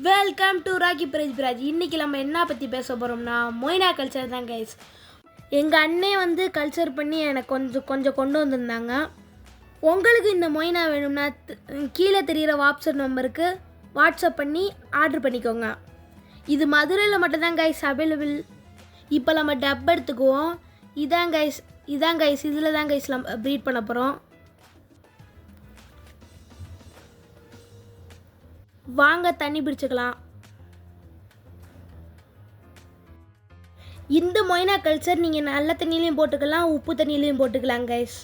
Welcome to rakhi Braj. இன்றைக்கி நம்ம என்ன பற்றி பேச போகிறோம்னா மொய்னா கல்ச்சர் தான் கைஸ். எங்கள் அண்ணே வந்து கல்ச்சர் பண்ணி எனக்கு கொஞ்சம் கொண்டு வந்திருந்தாங்க. உங்களுக்கு இந்த மொய்னா வேணும்னா கீழே தெரிகிற வாட்ஸ்அப் நம்பருக்கு வாட்ஸ்அப் பண்ணி ஆர்டர் பண்ணிக்கோங்க. இது மதுரையில் மட்டும்தான் கைஸ் அவைலபிள். இப்போ நம்ம டப் எடுத்துக்குவோம். இதான் கைஸ் இதில் தான் கைஸ் நம்ம ப்ரீட் பண்ண போகிறோம். வாங்க தண்ணி பிடிச்சிக்கலாம். இந்த மொய்னா கல்ச்சர் நீங்கள் நல்ல தண்ணியிலையும் போட்டுக்கலாம், உப்பு தண்ணியிலையும் போட்டுக்கலாம் கைஸ்.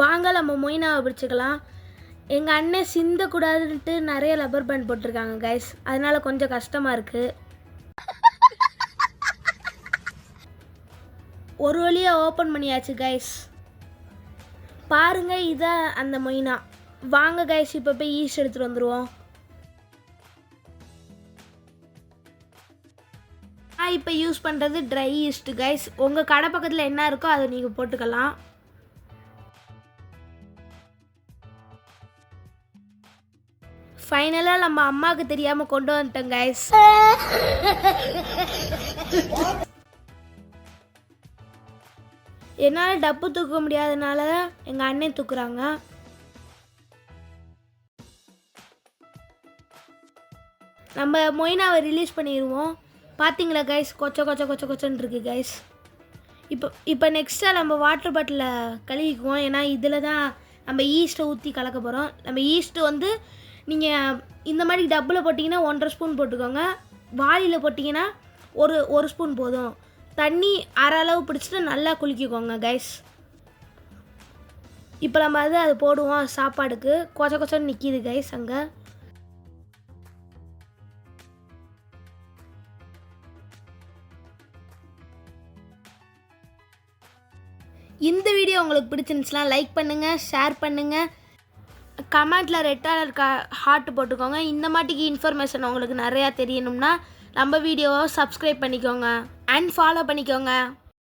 வாங்க நம்ம மொய்னாவை பிடிச்சிக்கலாம். எங்கள் அண்ணன் சிந்தக்கூடாதுன்ட்டு நிறைய ரப்பர் பேண்ட் போட்டிருக்காங்க கைஸ், அதனால் கொஞ்சம் கஷ்டமாக இருக்குது. ஒரு வழியாக ஓப்பன் பண்ணியாச்சு கைஸ். பாருங்கள், இதான் அந்த மொய்னா. வாங்க கைஸ், இப்போ போய் ஈஸ்ட் எடுத்துகிட்டு வந்துடுவோம். நான் இப்போ யூஸ் பண்ணுறது ட்ரை ஈஸ்ட்டு கைஸ். உங்கள் கடை பக்கத்தில் என்ன இருக்கோ அதை நீங்கள் போட்டுக்கலாம். ஃபைனலாக நம்ம அம்மாவுக்கு தெரியாமல் கொண்டு வந்துட்டோம் கைஸ். என்னால் டப்பு தூக்க முடியாதனால எங்கள் அண்ணன் தூக்குறாங்க. நம்ம மொய்னாவை ரிலீஸ் பண்ணிடுவோம். பார்த்தீங்களா கைஸ், கொச்சன்னு இருக்குது கைஸ். இப்போ நெக்ஸ்ட்டாக நம்ம வாட்டர் பாட்டிலில் கழுவிக்குவோம். ஏன்னா இதில் தான் நம்ம ஈஸ்ட்டை ஊற்றி கலக்க போகிறோம். நம்ம ஈஸ்ட்டு வந்து நீங்கள் இந்த மாதிரி டப்பில் போட்டிங்கன்னா 1.5 ஸ்பூன் போட்டுக்கோங்க. வாளியில் போட்டிங்கன்னா ஒரு ஸ்பூன் போதும். தண்ணி அரை அளவு பிடிச்சிட்டு நல்லா குளிக்கிக்கோங்க கைஸ். இப்போ நம்ம அது போடுவோம் சாப்பாடுக்கு. கொச்சன்னு நிற்கிது கைஸ் அங்கே. இந்த வீடியோ உங்களுக்கு பிடிச்சிருந்துச்சுன்னா லைக் பண்ணுங்கள், ஷேர் பண்ணுங்கள், கமெண்ட்டில் ரெட் கலர் ஹார்ட் போட்டுக்கோங்க. இந்த மாட்டிக்கு இன்ஃபர்மேஷன் உங்களுக்கு நிறையா தெரியணும்னா நம்ம வீடியோவை சப்ஸ்கிரைப் பண்ணிக்கோங்க அண்ட் ஃபாலோ பண்ணிக்கோங்க.